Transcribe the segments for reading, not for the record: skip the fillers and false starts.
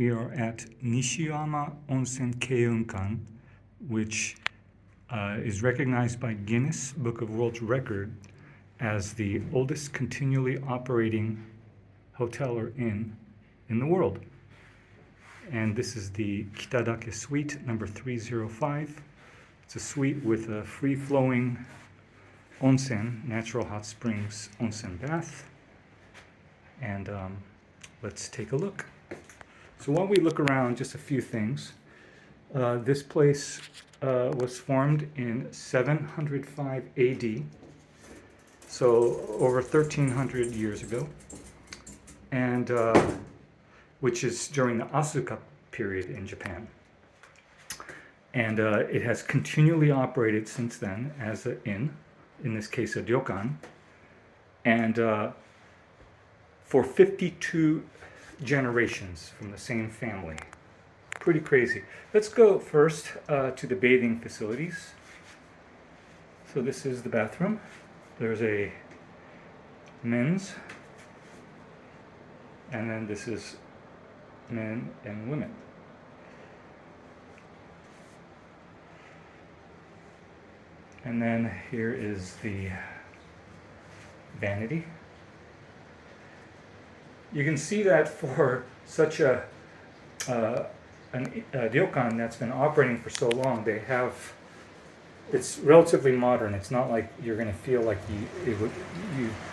We are at Nishiyama Onsen Keiunkan, which is recognized by Guinness Book of World Record as the oldest continually operating hotel or inn in the world. And this is the Kitadake suite number 305. It's a suite with a free-flowing onsen, natural hot springs onsen bath. And let's take a look. So while we look around, just a few things. This place was formed in 705 AD, so over 1,300 years ago, and which is during the Asuka period in Japan. And it has continually operated since then as an inn, in this case a ryokan, and for 52 generations from the same family. Pretty crazy. Let's go first to the bathing facilities. So this is the bathroom. There's a men's, and then this is men and women. And then here is the vanity. You can see that for such a ryokan that's been operating for so long, it's relatively modern. It's not like you're going to feel like you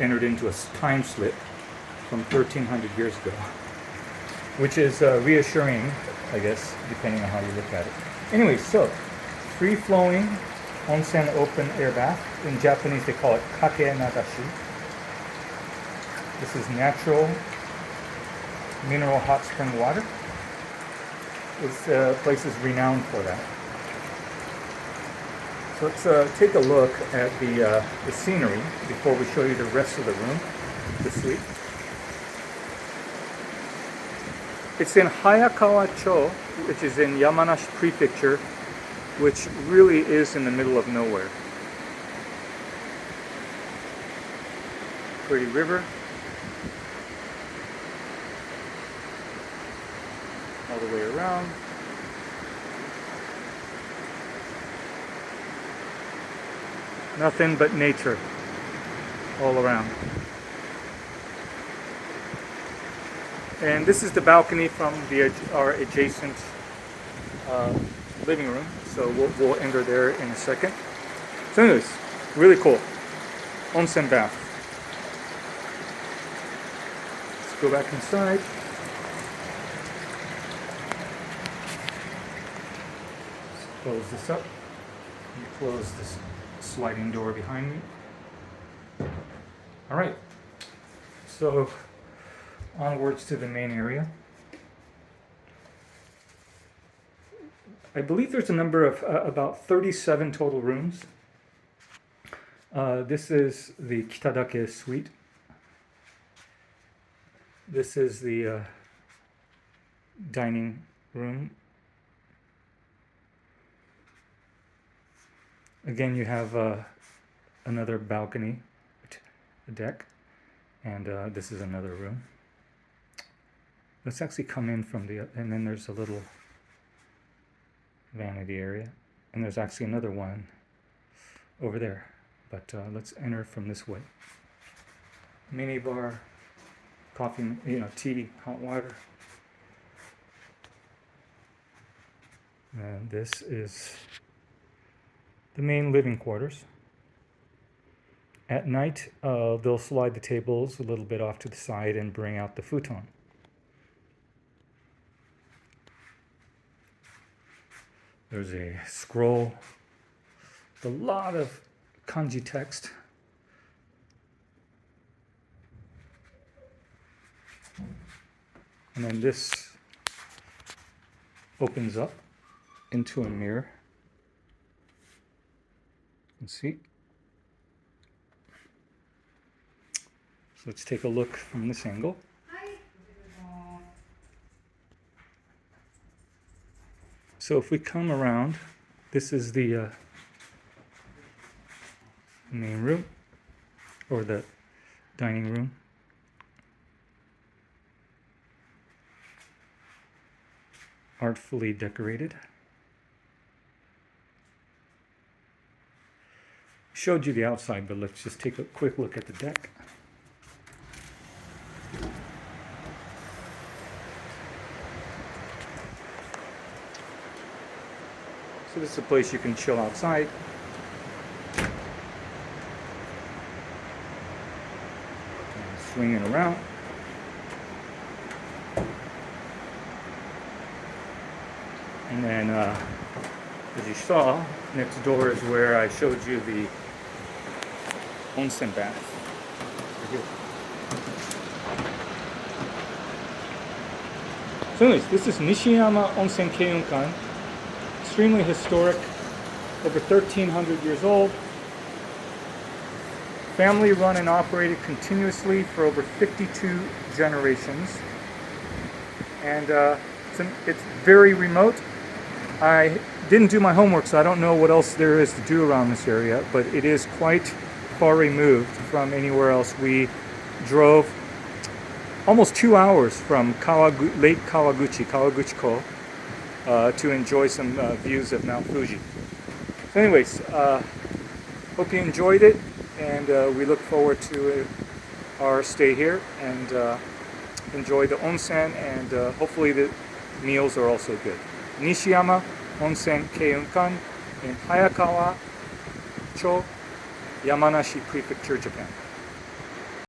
entered into a time slip from 1,300 years ago, which is reassuring, I guess, depending on how you look at it. Anyway, so free-flowing onsen open air bath. In Japanese, they call it kake nagashi. This is natural mineral hot spring water. This place is renowned for that. So let's take a look at the scenery before we show you the rest of the room, the suite. It's in Hayakawa-cho, which is in Yamanashi Prefecture, which really is in the middle of nowhere. Pretty river. All the way around. Nothing but nature all around. And this is the balcony from our adjacent living room. So we'll enter there in a second. So anyways, really cool. Onsen bath. Let's go back inside. Close this up. Close this sliding door behind me. All right. So onwards to the main area. I believe there's a number of about 37 total rooms. This is the Kitadake suite. This is the dining room. Again, you have another balcony, a deck, and this is another room. Let's actually come in from and then there's a little vanity area, and there's actually another one over there. But let's enter from this way. Mini bar, coffee, tea, hot water. And this is the main living quarters. At night, they'll slide the tables a little bit off to the side and bring out the futon. There's a scroll with a lot of kanji text. And then this opens up into a mirror. Let's see. So let's take a look from this angle. So if we come around, this is the main room, or the dining room. artfully decorated. Showed you the outside, but let's just take a quick look at the deck. So this is a place you can chill outside. And swing it around. And then, as you saw, next door is where I showed you the onsen bath. So anyways, this is Nishiyama Onsen Keiunkan. Extremely historic, over 1,300 years old. Family run and operated continuously for over 52 generations. And it's very remote. I didn't do my homework, so I don't know what else there is to do around this area, but it is quite far removed from anywhere else. We drove almost 2 hours from Lake Kawaguchiko, to enjoy some views of Mount Fuji. So anyways, hope you enjoyed it, and we look forward to our stay here, and enjoy the onsen, and hopefully the meals are also good. Nishiyama Onsen Keiunkan in Hayakawa-cho, Yamanashi Prefecture, Japan.